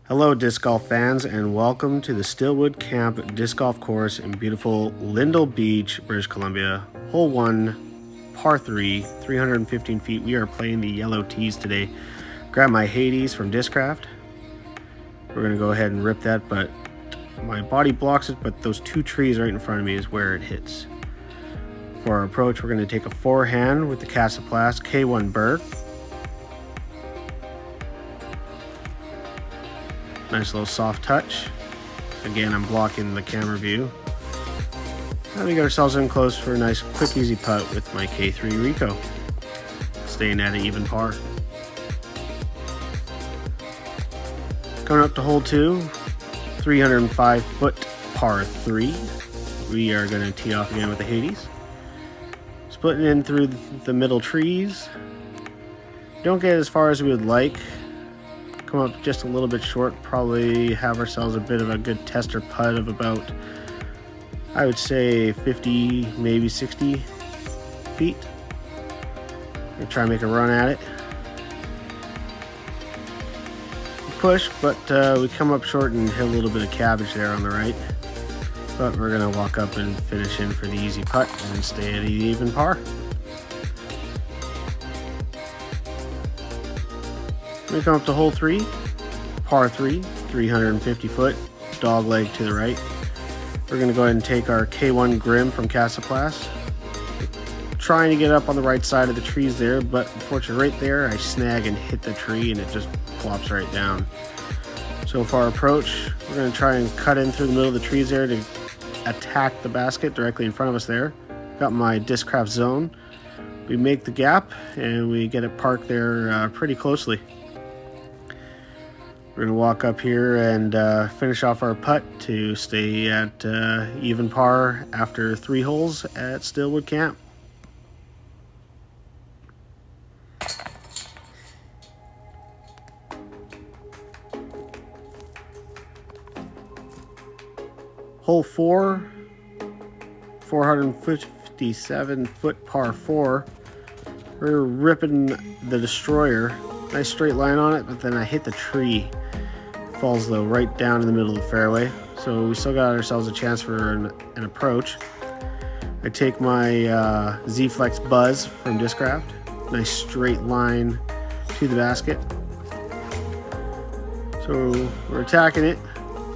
Hello disc golf fans, and welcome to the Stillwood Camp Disc Golf Course in beautiful Lindell Beach, British Columbia. Hole 1, par 3, 315 feet. We are playing the yellow tees today. Grab my Hades from Discraft. We're going to go ahead and rip that, but my body blocks it, but those two trees right in front of me is where it hits. For our approach, we're going to take a forehand with the Casaplast K1 Berg. Nice little soft touch. Again, I'm blocking the camera view. Now we got ourselves in close for a nice, quick, easy putt with my K3 Rico. Staying at an even par. Coming up to hole 2, 305-foot par 3. We are going to tee off again with the Hades. Splitting in through the middle trees. Don't get as far as we would like. Come up just a little bit short, probably have ourselves a bit of a good tester putt of about, I would say 50, maybe 60 feet. We'll try and make a run at it. Push, but we come up short and hit a little bit of cabbage there on the right. But we're gonna walk up and finish in for the easy putt and stay at an even par. We come up to hole 3, par 3, 350 foot, dog leg to the right. We're going to go ahead and take our K1 Grim from Casaplast. Trying to get up on the right side of the trees there, but unfortunately right there I snag and hit the tree and it just plops right down. So for our approach, we're going to try and cut in through the middle of the trees there to attack the basket directly in front of us there. Got my Discraft zone. We make the gap and we get it parked there pretty closely. We're going to walk up here and finish off our putt to stay at even par after 3 holes at Stillwood Camp. Hole 4, 457-foot par 4. We're ripping the Destroyer. Nice straight line on it, but then I hit the tree. Falls though right down in the middle of the fairway, so we still got ourselves a chance for an approach. I take my Z-Flex Buzz from Discraft. Nice straight line to the basket. So we're attacking it,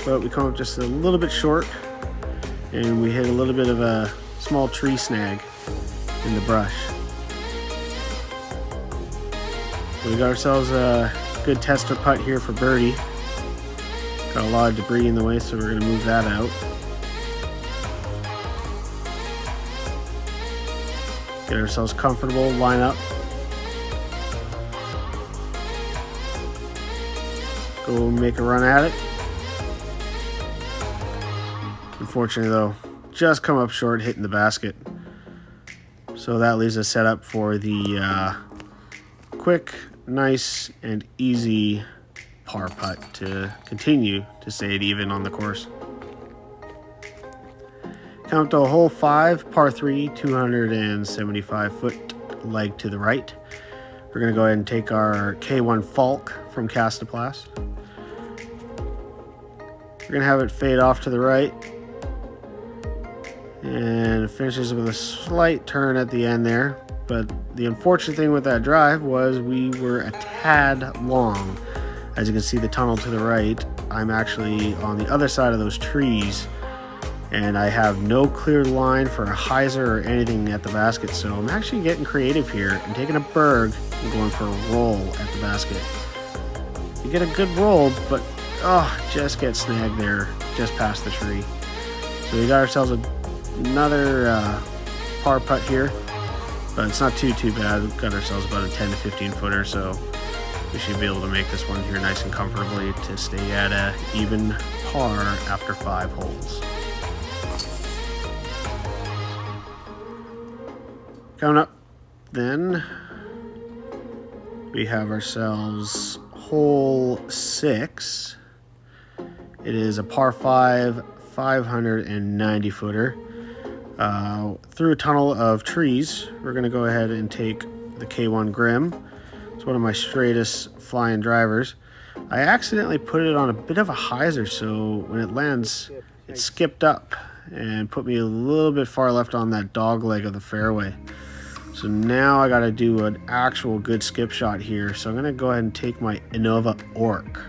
but we come up just a little bit short, and we hit a little bit of a small tree snag in the brush. So we got ourselves a good tester putt here for birdie. Got a lot of debris in the way, so we're going to move that out. Get ourselves comfortable, line up. Go make a run at it. Unfortunately though, just come up short hitting the basket. So that leaves us set up for the quick, nice, and easy par putt to continue to stay even on the course. Come to hole 5, par 3, 275-foot leg to the right. We're going to go ahead and take our K1 Falk from Casaplast. We're going to have it fade off to the right. And it finishes with a slight turn at the end there. But the unfortunate thing with that drive was we were a tad long. As you can see, the tunnel to the right, I'm actually on the other side of those trees, and I have no clear line for a hyzer or anything at the basket, so I'm actually getting creative here and taking a berg and going for a roll at the basket. You get a good roll, but just get snagged there just past the tree. So we got ourselves another par putt here, but it's not too bad. We've got ourselves about a 10 to 15 footer, so we should be able to make this one here nice and comfortably to stay at a even par after 5 holes. Coming up then, we have ourselves hole 6. It is a par 5, 590 footer. Through a tunnel of trees, we're going to go ahead and take the K1 Grim. It's one of my straightest flying drivers. I accidentally put it on a bit of a hyzer, so when it lands, it skipped up and put me a little bit far left on that dog leg of the fairway. So now I got to do an actual good skip shot here. So I'm going to go ahead and take my Innova Orc.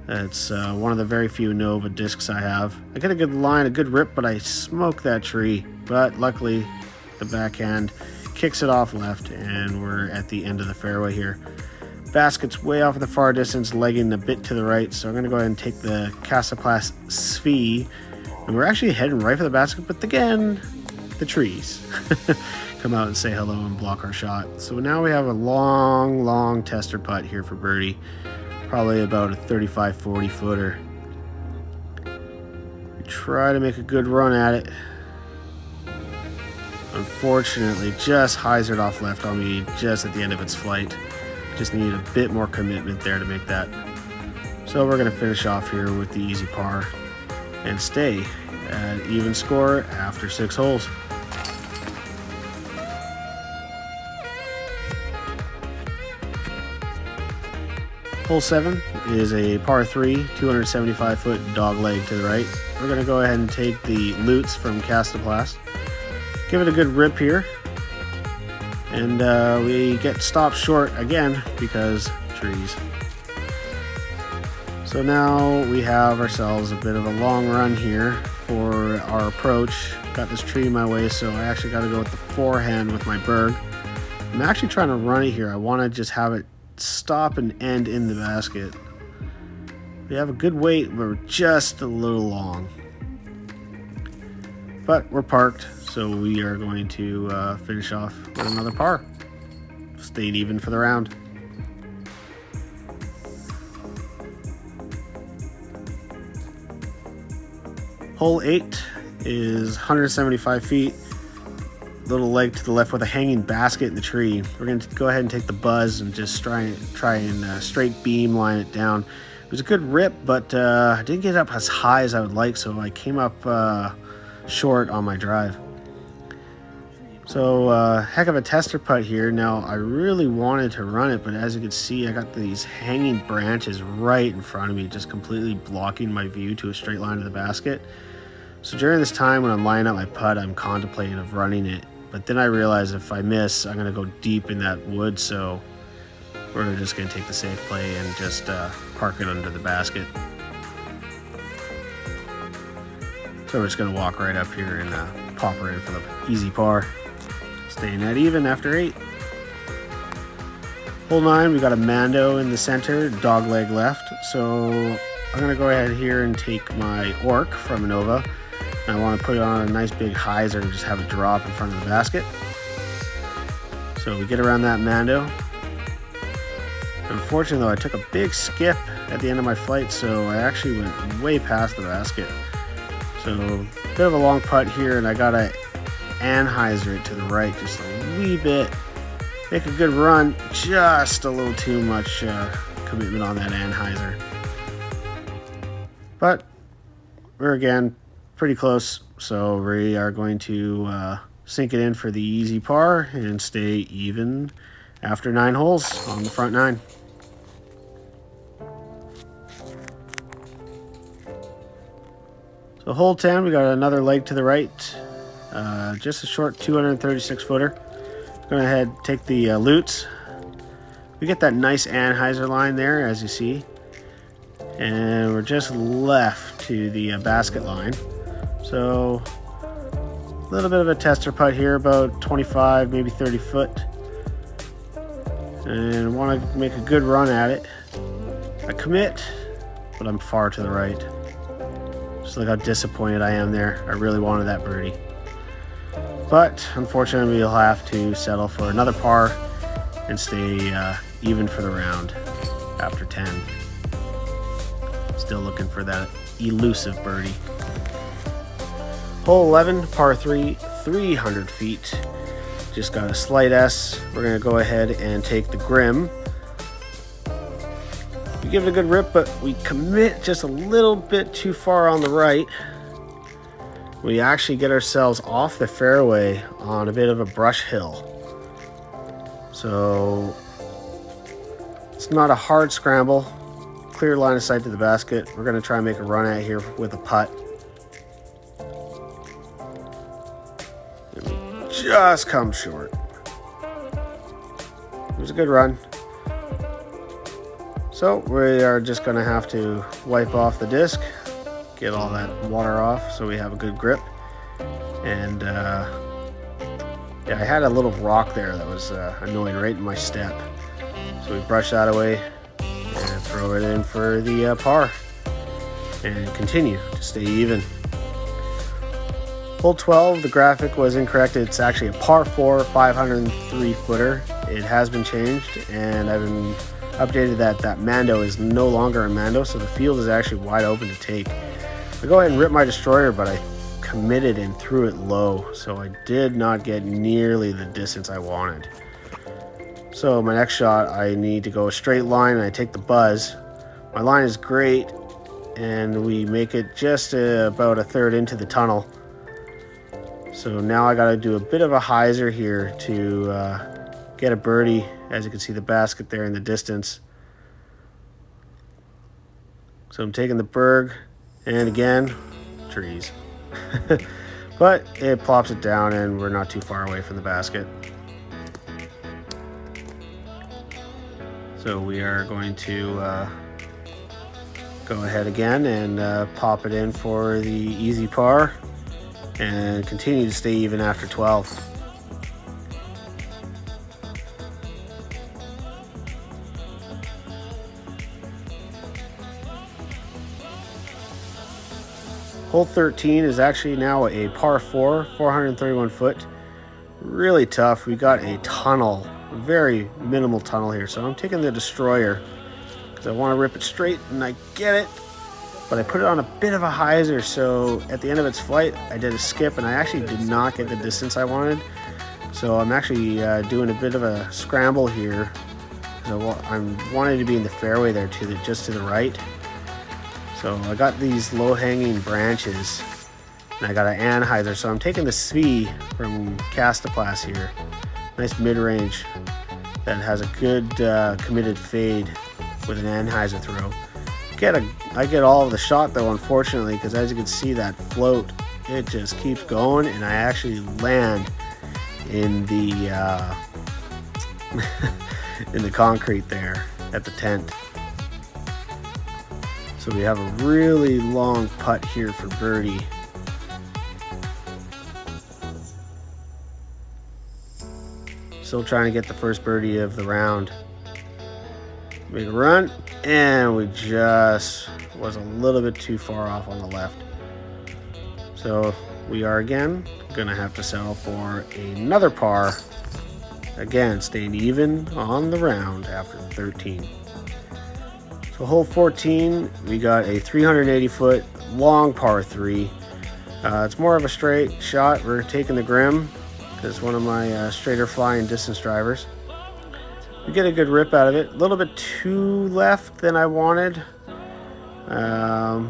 It's one of the very few Innova discs I have. I get a good line, a good rip, but I smoke that tree. But luckily, the backhand kicks it off left, and we're at the end of the fairway here. Basket's way off in the far distance, legging a bit to the right. So I'm going to go ahead and take the Casaplast Sphe. And we're actually heading right for the basket, but again, the trees come out and say hello and block our shot. So now we have a long tester putt here for birdie. Probably about a 35-40 footer. We try to make a good run at it. Unfortunately, just hyzered off left on me just at the end of its flight. Just needed a bit more commitment there to make that. So we're going to finish off here with the easy par and stay at even score after 6 holes. Hole 7 is a par 3, 275-foot dog leg to the right. We're going to go ahead and take the Lutz from Casaplast. Give it a good rip here. And we get stopped short again because trees. So now we have ourselves a bit of a long run here for our approach. Got this tree in my way, so I actually got to go with the forehand with my berg. I'm actually trying to run it here. I want to just have it stop and end in the basket. We have a good weight, but we're just a little long. But we're parked, so we are going to finish off with another par. Stayed even for the round. Hole 8 is 175 feet. Little leg to the left with a hanging basket in the tree. We're going to go ahead and take the buzz and just try and straight beam line it down. It was a good rip, but I didn't get up as high as I would like, so I came up short on my drive. So heck of a tester putt here. Now I really wanted to run it, but as you can see, I got these hanging branches right in front of me, just completely blocking my view to a straight line to the basket. So during this time when I'm lining up my putt, I'm contemplating of running it. But then I realize if I miss, I'm going to go deep in that wood, so we're just going to take the safe play and just park it under the basket. So we're just going to walk right up here and pop her in for the easy par. Staying at even after 8. Hole 9, we got a Mando in the center, dog leg left. So I'm going to go ahead here and take my Orc from Innova. I want to put it on a nice big hyzer and just have it drop in front of the basket. So we get around that Mando. Unfortunately though, I took a big skip at the end of my flight, so I actually went way past the basket. So a bit of a long putt here, and I got to anhyzer it to the right just a wee bit. Make a good run, just a little too much commitment on that anhyzer. But we're again pretty close, so we are going to sink it in for the easy par and stay even after 9 holes on the front 9. So hole 10, we got another leg to the right, just a short 236 footer. Go ahead, take the Lutz. We get that nice anhyzer line there, as you see, and we're just left to the basket line. So a little bit of a tester putt here, about 25, maybe 30 foot. And want to make a good run at it. I commit, but I'm far to the right. Just look how disappointed I am there. I really wanted that birdie. But unfortunately, we'll have to settle for another par and stay even for the round after 10. Still looking for that elusive birdie. Hole 11, par 3, 300 feet. Just got a slight S. We're going to go ahead and take the Grim. We give it a good rip, but we commit just a little bit too far on the right. We actually get ourselves off the fairway on a bit of a brush hill. So it's not a hard scramble, clear line of sight to the basket. We're going to try and make a run at here with a putt. And we just come short. It was a good run. So we are just going to have to wipe off the disc, get all that water off so we have a good grip. And yeah, I had a little rock there that was annoying right in my step. So we brush that away and throw it in for the par and continue to stay even. Hole 12, the graphic was incorrect. It's actually a par 4 503 footer. It has been changed, and I've been updated that Mando is no longer a Mando, so the field is actually wide open to take. I go ahead and rip my destroyer, but I committed and threw it low, so I did not get nearly the distance I wanted. So my next shot, I need to go a straight line, and I take the buzz. My line is great, and we make it just about a third into the tunnel. So now I got to do a bit of a hyzer here to get a birdie. As you can see, the basket there in the distance. So I'm taking the berg, and again, trees. But it plops it down, and we're not too far away from the basket. So we are going to go ahead again and pop it in for the easy par and continue to stay even after 12. Hole 13 is actually now a par 4, 431 foot. Really tough. We got a tunnel, very minimal tunnel here. So I'm taking the destroyer because I want to rip it straight, and I get it. But I put it on a bit of a hyzer, so at the end of its flight, I did a skip, and I actually did not get the distance I wanted. So I'm actually doing a bit of a scramble here. So I wanted to be in the fairway there, just to the right. So I got these low-hanging branches, and I got an anhyzer. So I'm taking the Svi from Castaplas here. Nice mid-range that has a good committed fade with an anhyzer throw. I get all of the shot though, unfortunately, because as you can see, that float, it just keeps going, and I actually land in the in the concrete there at the tent. So we have a really long putt here for birdie. Still trying to get the first birdie of the round. Make a run, and we just was a little bit too far off on the left. So we are again gonna have to settle for another par. Again, staying even on the round after 13. So hole 14, we got a 380 foot long par 3. It's more of a straight shot. We're taking the Grim. It's one of my straighter flying distance drivers. We get a good rip out of it. A little bit too left than I wanted. But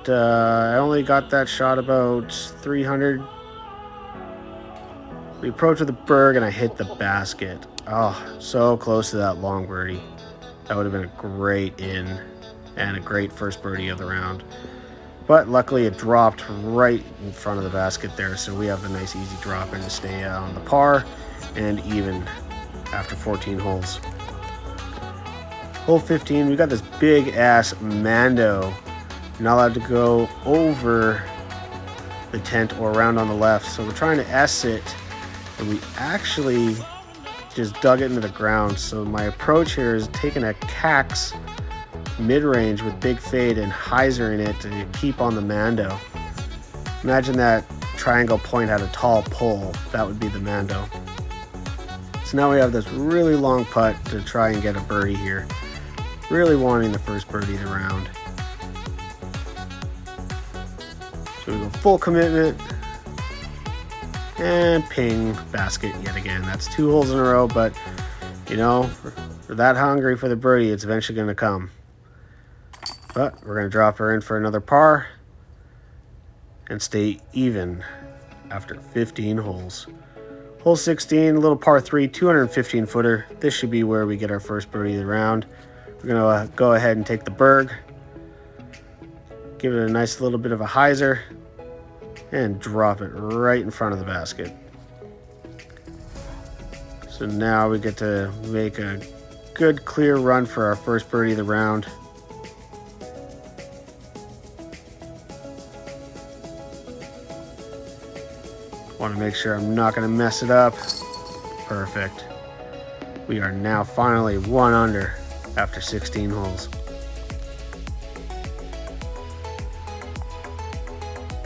I only got that shot about 300. We approach with the berg, and I hit the basket. Oh, so close to that long birdie. That would have been a great in and a great first birdie of the round. But luckily it dropped right in front of the basket there, so we have a nice easy drop in to stay on the par and even after 14 holes. Hole 15, we got this big ass Mando. You're not allowed to go over the tent or around on the left, so we're trying to S it, and we actually just dug it into the ground. So my approach here is taking a Cax mid-range with big fade and hyzering it to keep on the Mando. Imagine that triangle point had a tall pole. That would be the Mando. So now we have this really long putt to try and get a birdie here. Really wanting the first birdie of the round. So we go full commitment. And ping, basket yet again. That's 2 holes in a row, but you know, for that hungry for the birdie, it's eventually going to come. But we're going to drop her in for another par and stay even after 15 holes. Hole 16, a little par 3, 215 footer. This should be where we get our first birdie of the round. We're going to go ahead and take the berg, give it a nice little bit of a hyzer, and drop it right in front of the basket. So now we get to make a good clear run for our first birdie of the round. Want to make sure I'm not going to mess it up. Perfect. We are now finally 1 under after 16 holes.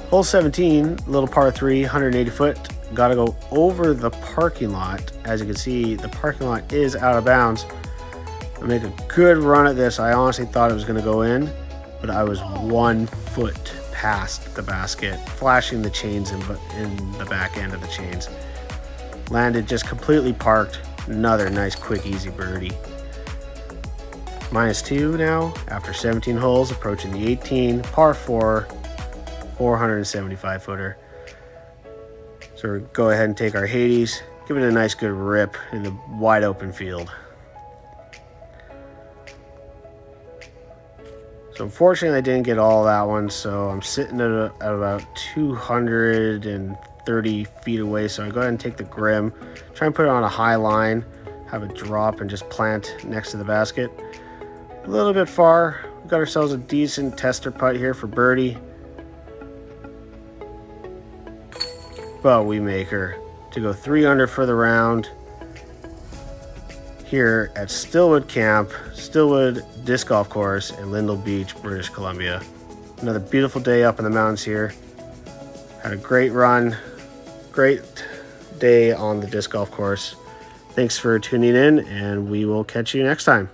Hole 17, little par 3, 180 foot. Got to go over the parking lot. As you can see, the parking lot is out of bounds. I make a good run at this. I honestly thought it was going to go in, but I was 1 foot past the basket, flashing the chains in the back end of the chains. Landed just completely parked. Another nice, quick, easy birdie. -2 now after 17 holes, approaching the 18, par 4, 475 footer. So we'll go ahead and take our Hades, give it a nice good rip in the wide open field. So unfortunately I didn't get all that one, so I'm sitting at about 230 feet away. So I go ahead and take the Grim, try and put it on a high line, have it drop and just plant next to the basket. A little bit far. We got ourselves a decent tester putt here for birdie. But we make her to go 3 under for the round here at Stillwood Camp, Stillwood Disc Golf Course in Lindell Beach, British Columbia. Another beautiful day up in the mountains here. Had a great run, great day on the disc golf course. Thanks for tuning in, and we will catch you next time.